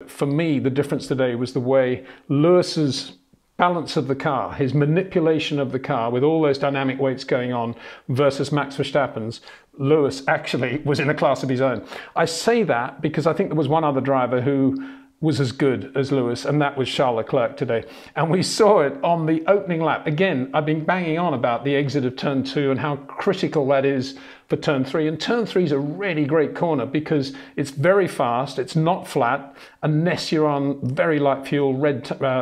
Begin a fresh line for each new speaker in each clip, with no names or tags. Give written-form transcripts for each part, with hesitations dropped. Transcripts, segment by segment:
For me, the difference today was the way Lewis's balance of the car, his manipulation of the car with all those dynamic weights going on versus Max Verstappen's. Lewis actually was in a class of his own. I say that because I think there was one other driver who was as good as Lewis, and that was Charles Leclerc today. And we saw it on the opening lap. Again, I've been banging on about the exit of turn 2 and how critical that is for turn 3. And turn 3 is a really great corner because it's very fast, it's not flat, unless you're on very light fuel,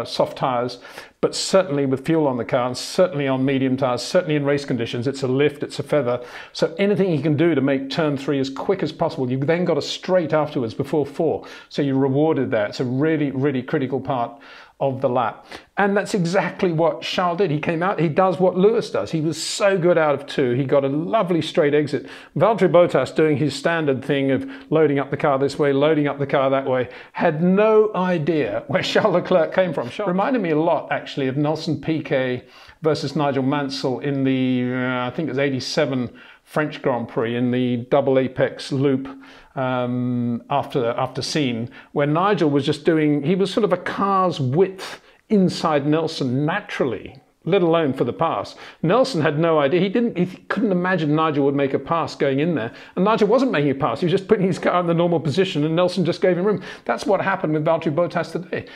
soft tyres, but certainly with fuel on the car, and certainly on medium tyres, certainly in race conditions, it's a lift, it's a feather. So anything you can do to make turn 3 as quick as possible. You've then got a straight afterwards before 4. So you're rewarded there. It's a really, really critical part of the lap. And that's exactly what Charles did. He came out, he does what Lewis does. He was so good out of 2. He got a lovely straight exit. Valtteri Bottas, doing his standard thing of loading up the car this way, loading up the car that way, had no idea where Charles Leclerc came from. Reminded me a lot, actually, of Nelson Piquet versus Nigel Mansell in the, I think it was 87 French Grand Prix in the double apex loop after scene, where Nigel was just doing, he was sort of a car's width inside Nelson naturally, let alone for the pass. Nelson had no idea. He couldn't imagine Nigel would make a pass going in there. And Nigel wasn't making a pass. He was just putting his car in the normal position and Nelson just gave him room. That's what happened with Valtteri Bottas today.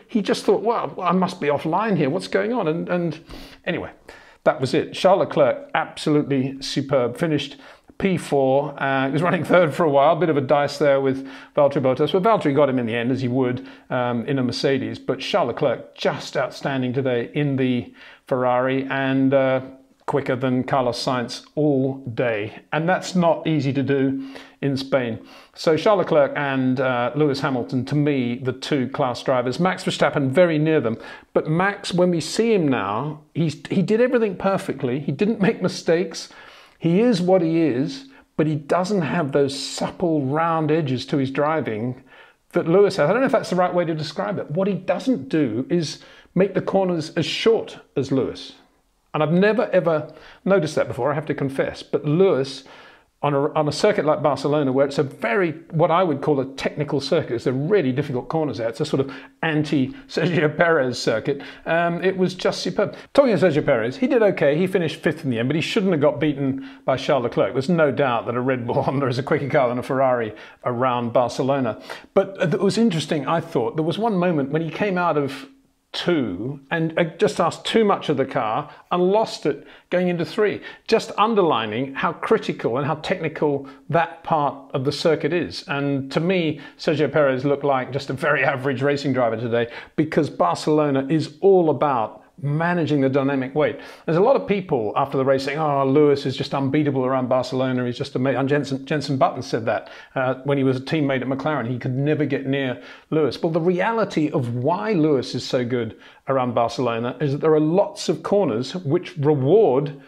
He just thought, well, I must be offline here. What's going on? And anyway, that was it. Charles Leclerc, absolutely superb. Finished P4. He was running third for a while. Bit of a dice there with Valtteri Bottas. But Valtteri got him in the end, as he would in a Mercedes. But Charles Leclerc, just outstanding today in the Ferrari, and quicker than Carlos Sainz all day. And that's not easy to do in Spain. So Charles Leclerc and Lewis Hamilton, to me, the two class drivers. Max Verstappen very near them. But Max, when we see him now, he did everything perfectly. He didn't make mistakes. He is what he is, but he doesn't have those supple, round edges to his driving that Lewis has. I don't know if that's the right way to describe it. What he doesn't do is make the corners as short as Lewis. And I've never, ever noticed that before, I have to confess. But Lewis, on a circuit like Barcelona, where it's a very, what I would call a technical circuit, it's a really difficult corners there. It's a sort of anti-Sergio Perez circuit. It was just superb. Talking of Sergio Perez, he did okay. He finished 5th in the end, but he shouldn't have got beaten by Charles Leclerc. There's no doubt that a Red Bull Honda is a quicker car than a Ferrari around Barcelona. But it was interesting, I thought. There was one moment when he came out of 2 and just asked too much of the car and lost it going into 3, just underlining how critical and how technical that part of the circuit is. And to me, Sergio Perez looked like just a very average racing driver today, because Barcelona is all about managing the dynamic weight. There's a lot of people after the race saying, oh, Lewis is just unbeatable around Barcelona. He's just amazing. And Jenson Button said that when he was a teammate at McLaren. He could never get near Lewis. Well, the reality of why Lewis is so good around Barcelona is that there are lots of corners which reward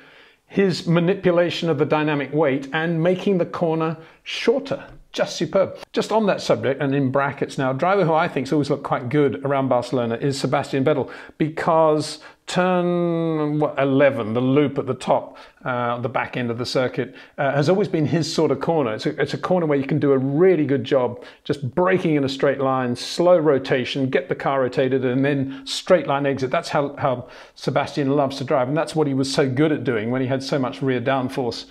his manipulation of the dynamic weight and making the corner shorter. Just superb. Just on that subject, and in brackets now, a driver who I think's always looked quite good around Barcelona is Sebastian Vettel, because turn 11, the loop at the top, the back end of the circuit, has always been his sort of corner. It's a corner where you can do a really good job just braking in a straight line, slow rotation, get the car rotated, and then straight line exit. That's how Sebastian loves to drive, and that's what he was so good at doing when he had so much rear downforce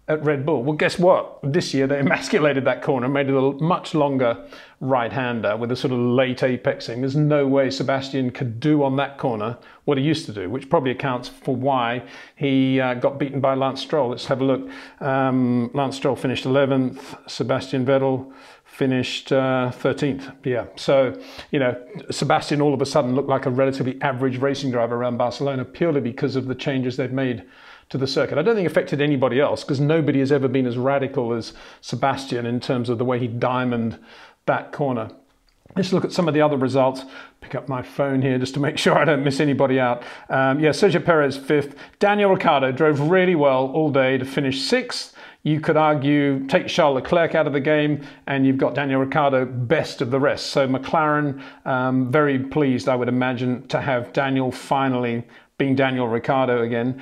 at Red Bull. Well, guess what? This year they emasculated that corner, made it a much longer right-hander with a sort of late apexing. There's no way Sebastian could do on that corner what he used to do, which probably accounts for why he got beaten by Lance Stroll. Let's have a look. Lance Stroll finished 11th. Sebastian Vettel finished 13th. Yeah, so, you know, Sebastian all of a sudden looked like a relatively average racing driver around Barcelona purely because of the changes they've made to the circuit. I don't think it affected anybody else, because nobody has ever been as radical as Sebastian in terms of the way he diamonded that corner. Let's look at some of the other results. Pick up my phone here just to make sure I don't miss anybody out. Yeah, Sergio Perez 5th. Daniel Ricciardo drove really well all day to finish 6th. You could argue, take Charles Leclerc out of the game, and you've got Daniel Ricciardo best of the rest. So McLaren, very pleased, I would imagine, to have Daniel finally being Daniel Ricciardo again.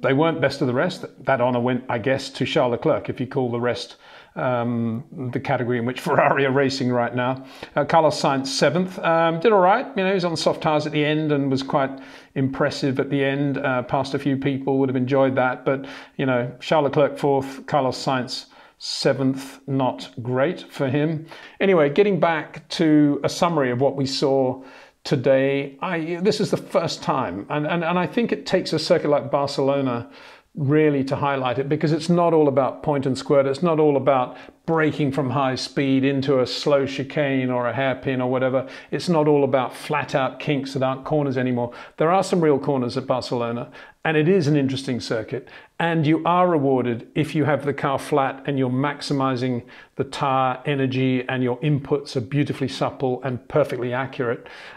They weren't best of the rest. That honour went, I guess, to Charles Leclerc, if you call the rest the category in which Ferrari are racing right now. Carlos Sainz 7th, did all right. You know, he was on soft tyres at the end and was quite impressive at the end. Passed a few people, would have enjoyed that. But, you know, Charles Leclerc 4th, Carlos Sainz 7th, not great for him. Anyway, getting back to a summary of what we saw today, this is the first time, and I think it takes a circuit like Barcelona really to highlight it, because it's not all about point and squirt. It's not all about braking from high speed into a slow chicane or a hairpin or whatever. It's not all about flat out kinks that aren't corners anymore. There are some real corners at Barcelona, and it is an interesting circuit, and you are rewarded if you have the car flat and you're maximizing the tire energy and your inputs are beautifully supple and perfectly accurate.